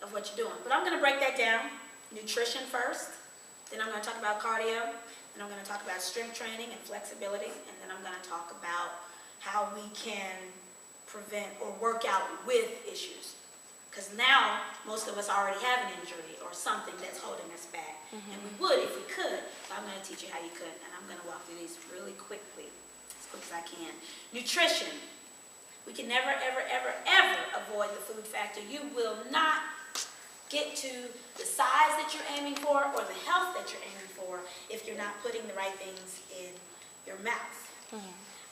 of what you're doing. But I'm going to break that down. Nutrition first, then I'm going to talk about cardio, then I'm going to talk about strength training and flexibility, and then I'm going to talk about how we can prevent or work out with issues. Because now, most of us already have an injury or something that's holding us back. And we would if we could, but I'm going to teach you how you could. And I'm going to walk through these really quickly, as quick as I can. Nutrition. We can never, ever, ever, ever avoid the food factor. You will not get to the size that you're aiming for or the health that you're aiming for if you're not putting the right things in your mouth.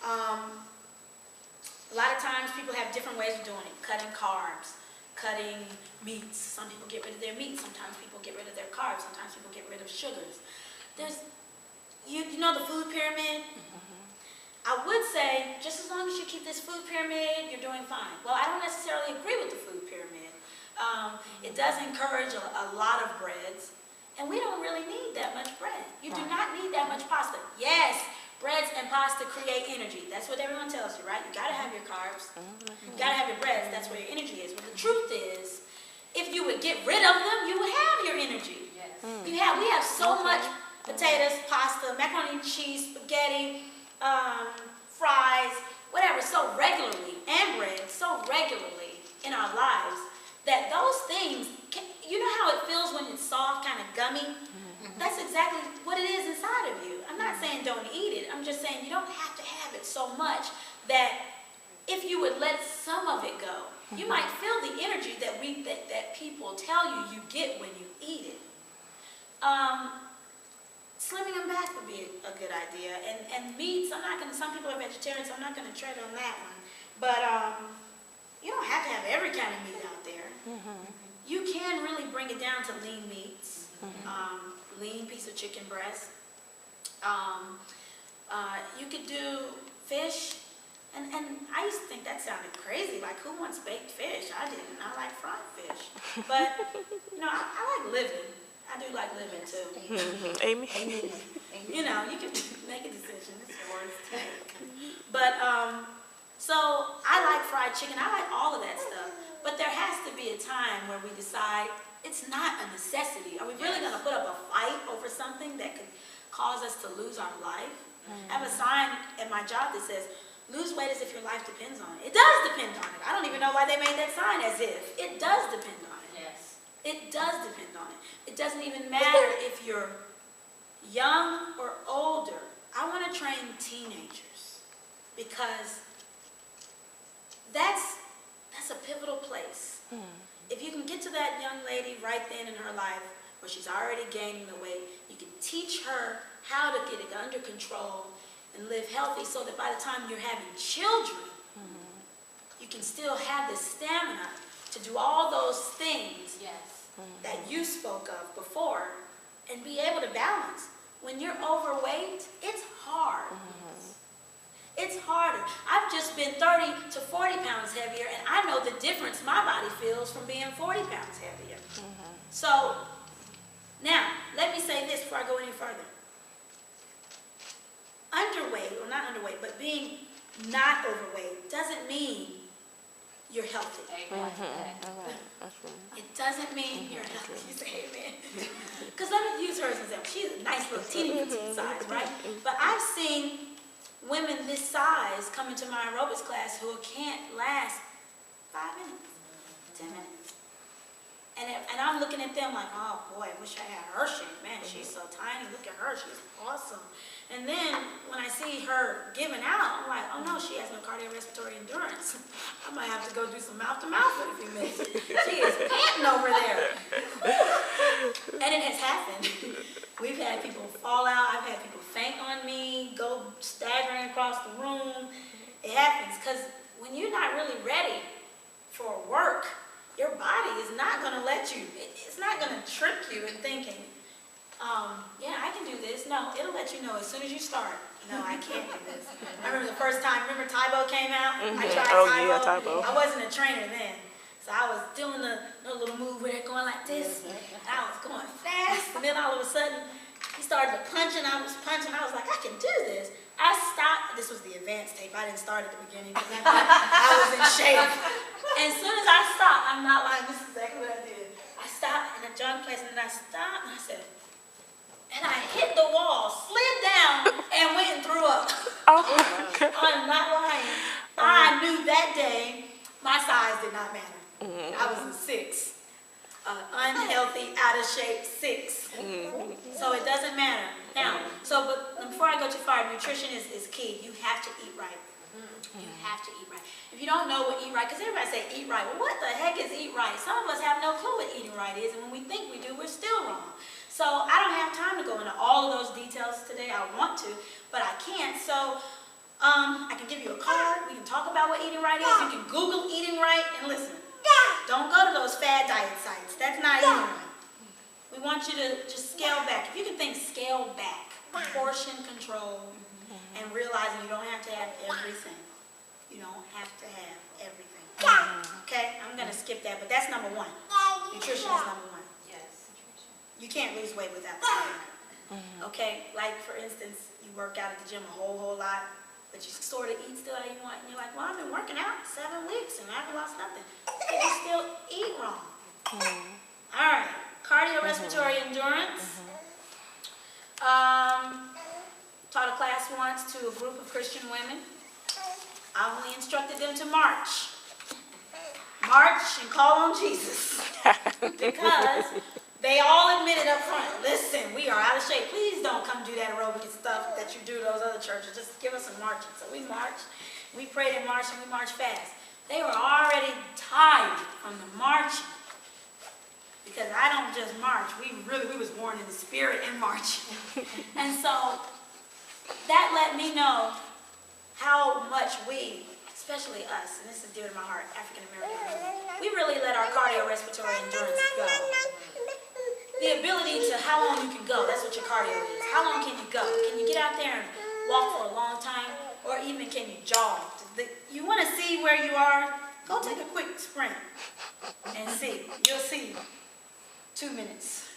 A lot of times people have different ways of doing it. Cutting carbs, cutting meats. Some people get rid of their meat. Sometimes people get rid of their carbs. Sometimes people get rid of sugars. There's, you know the food pyramid? I would say, just as long as you keep this food pyramid, you're doing fine. Well, I don't necessarily agree with the food pyramid. It does encourage a lot of breads, and we don't really need that much bread. You do not need that much pasta. Yes, breads and pasta create energy. That's what everyone tells you, right? You gotta have your carbs. You gotta have your breads. That's where your energy is. But the truth is, if you would get rid of them, you would have your energy. Yes. We have so much potatoes, pasta, macaroni and cheese, spaghetti, fries, whatever, so regularly, and bread, so regularly in our lives, that those things, you know how it feels when it's soft, kind of gummy? That's exactly what it is inside of you. I'm not saying don't eat it. I'm just saying you don't have to have it so much that if you would let some of it go, you might feel the energy that people tell you get when you eat it. Slimming them back would be a good idea. And meats, some people are vegetarians, so I'm not going to tread on that one. But you don't have to have every kind of meat out there. You can really bring it down to lean meats, lean piece of chicken breast. You could do fish. And I used to think that sounded crazy, like who wants baked fish? I didn't. I like fried fish. But, I like living. I do like living too. Amen. You know, you can make a decision. It's yours to make. But, so I like fried chicken. I like all of that stuff. But there has to be a time where we decide it's not a necessity. Are we really going to put up a fight over something that could cause us to lose our life? I have a sign at my job that says, lose weight as if your life depends on it. It does depend on it. I don't even know why they made that sign as if. It does depend on it. Yes. It does depend on it. It doesn't even matter if you're young or older. I want to train teenagers because that's a pivotal place. If you can get to that young lady right then in her life where she's already gaining the weight, you can teach her how to get it under control and live healthy so that by the time you're having children, you can still have the stamina to do all those things that you spoke of before and be able to balance. When you're overweight, it's hard. It's harder. I've just been 30 to 40 pounds heavier, and I know the difference my body feels from being 40 pounds heavier. So, now, let me say this before I go any further. Underweight, or not underweight, but being not overweight doesn't mean you're healthy. It doesn't mean you're healthy. You say amen. Because let me use her as an example. She's a nice little teeny petite size, right? But I've seen women this size come into my aerobics class who can't last 5 minutes, 10 minutes. And I'm looking at them like, oh boy, I wish I had her shape. Man, she's so tiny. Look at her. She's awesome. And then when I see her giving out, I'm like, oh no, she has no cardiorespiratory endurance. I might have to go do some mouth-to-mouth in a few minutes. She is panting over there. And it has happened. We've had people fall out. I've had people faint on me, go staggering across the room. It happens because when you're not really ready for work, your body is not going to let you, it's not going to trick you in thinking, yeah, I can do this. No, it'll let you know as soon as you start. No, I can't do this. I remember the first time, Tybo came out? I tried Tybo. Yeah, Tybo. I wasn't a trainer then. So I was doing the little move where they're going like this. And I was going fast. And then all of a sudden, he started to punch and I was punching. I was like, I can do this. I stopped. This was the advanced tape. I didn't start at the beginning because I was in shape. And as soon as I stopped, I'm not lying, this is exactly what I did. I stopped and I said, and I hit the wall, slid down, and went and threw up. Oh my God. I'm not lying. I knew that day my size did not matter. I was a 6. Unhealthy, out of shape 6. So it doesn't matter. Now, but before I go too far, nutrition is key. You have to eat right. You have to eat right. If you don't know what eat right, because everybody say eat right. Well, what the heck is eat right? Some of us have no clue what eating right is, and when we think we do, we're still wrong. So I don't have time to go into all of those details today. I want to, but I can't. So I can give you a card. We can talk about what eating right is. You can Google eating right, and listen. Don't go to those fad diet sites. That's not eating right. We want you to just scale back. If you can think scale back, portion control, and realizing you don't have to have everything. You don't have to have everything. Okay? I'm going to skip that, but that's number 1. Nutrition is number 1. Yes. You can't lose weight without eating. Okay? Like, for instance, you work out at the gym a whole lot, but you sort of eat still how you want, and you're like, well, I've been working out 7 weeks, and I haven't lost nothing. But you still eat wrong. All right. Cardiorespiratory endurance. Taught a class once to a group of Christian women. I only instructed them to march. March and call on Jesus. Because they all admitted up front, listen, we are out of shape. Please don't come do that aerobic stuff that you do to those other churches. Just give us some marching. So we marched. We prayed and marched, and we marched fast. They were already tired from the marching. Because I don't just march. We was born in the spirit and marching. And so that let me know how much we, especially us, and this is dear to my heart, African American women, we really let our cardiorespiratory endurance go. The ability to how long you can go, that's what your cardio is. How long can you go? Can you get out there and walk for a long time? Or even can you jog? You want to see where you are? Go take a quick sprint and see. You'll see 2 minutes.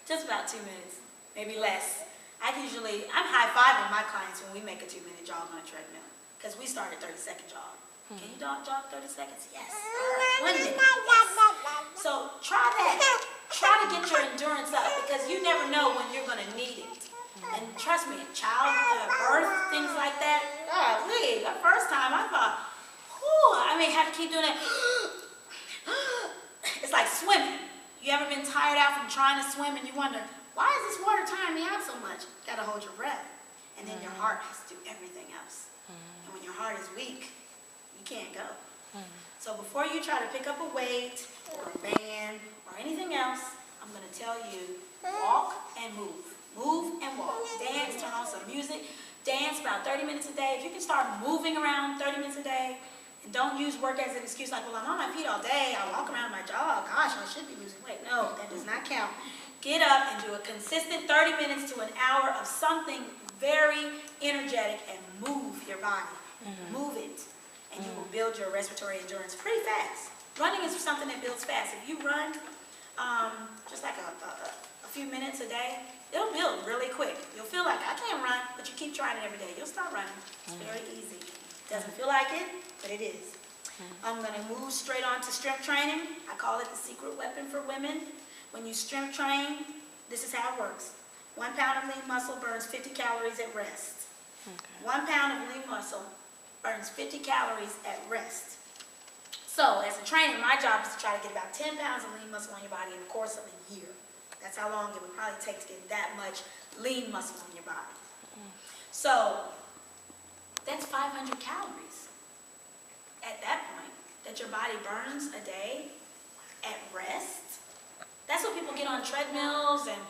Just about 2 minutes, maybe less. I'm high-fiving my clients when we make a 2-minute jog on a treadmill. Because we start a 30-second jog. Can you jog 30 seconds? Yes. All right. 1 minute. Yes. So try that. Try to get your endurance up because you never know when you're going to need it. And trust me, birth, things like that, golly, the first time I thought, have to keep doing it. It's like swimming. You ever been tired out from trying to swim and you wonder, why is this water tiring me out so much? You got to hold your breath. And then your heart has to do everything else. And when your heart is weak, you can't go. So before you try to pick up a weight or a band or anything else, I'm going to tell you, walk and move. Move and walk. Dance, turn on some music. Dance about 30 minutes a day. If you can start moving around 30 minutes a day, and don't use work as an excuse like, well, I'm on my feet all day. I walk around my jog. Gosh, I should be losing weight. No, that does not count. Get up and do a consistent 30 minutes to an hour of something very energetic and move your body. Move it. And you will build your respiratory endurance pretty fast. Running is something that builds fast. If you run just like a few minutes a day, it'll build really quick. You'll feel like, I can't run, but you keep trying it every day. You'll start running. It's very easy. Doesn't feel like it, but it is. I'm going to move straight on to strength training. I call it the secret weapon for women. When you strength train, this is how it works. 1 pound of lean muscle burns 50 calories at rest. 1 pound of lean muscle burns 50 calories at rest. So, as a trainer, my job is to try to get about 10 pounds of lean muscle on your body in the course of a year. That's how long it would probably take to get that much lean muscle on your body. So, that's 500 calories at that point that your body burns a day at rest. That's what people get on treadmills and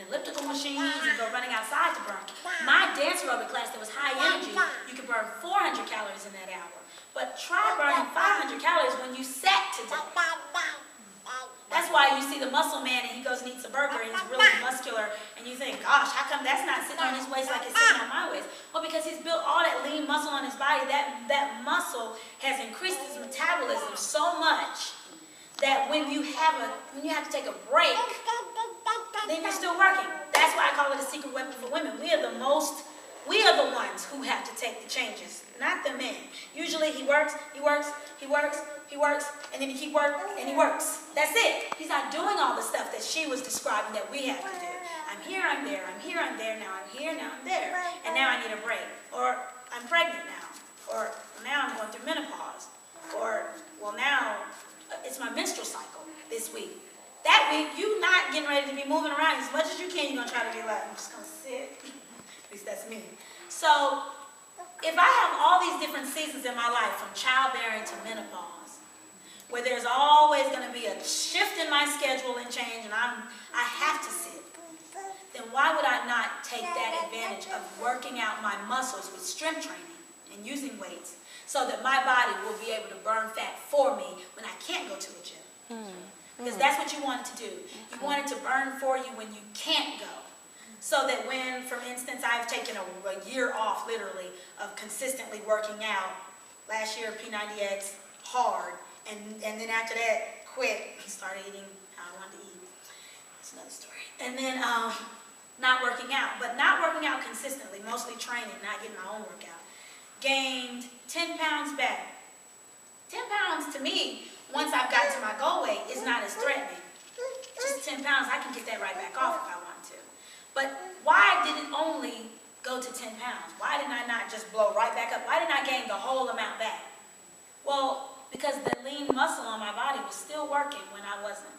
elliptical machines and go running outside to burn. My dance aerobic class that was high energy, you could burn 400 calories in that hour. But try burning 500 calories when you sat to do it. That's why you see the muscle man and he goes and eats a burger and he's really muscular and you think, gosh, how come that's not sitting on his waist like it's sitting on my waist? Well, because he's built all that lean muscle on his body. That muscle has increased his metabolism so much that when you have to take a break, then you're still working. That's why I call it a secret weapon for women. We are the ones who have to take the changes, not the men. Usually he works, and then he works, and he works. That's it. He's not not doing all the stuff that she was describing that we have to do. I'm here, I'm there, I'm here, I'm there, now I'm here, now I'm there. And now I need a break. Or I'm pregnant now. Or now I'm going through menopause. Or, well, now it's my menstrual cycle this week. That week, you not getting ready to be moving around as much as you can. You're going to try to be like, I'm just going to sit. At least that's me. So, if I have all these different seasons in my life, from childbearing to menopause, where there's always going to be a shift in my schedule and change, and I have to sit, then why would I not take that advantage of working out my muscles with strength training and using weights so that my body will be able to burn fat for me when I can't go to a gym? Because that's what you want it to do. You want it to burn for you when you can't go. So that when, for instance, I've taken a year off, literally, of consistently working out. Last year, P90X, hard. And then after that, quit and started eating how I wanted to eat. That's another story. And then not working out. But not working out consistently, mostly training, not getting my own workout. Gained 10 pounds back. 10 pounds to me, once I've gotten to my goal weight, is not as threatening. Just 10 pounds, I can get that right back off if I want to. But why did it only go to 10 pounds? Why didn't I not just blow right back up? Why didn't I gain the whole amount back? Well, because the lean muscle on my body was still working when I wasn't.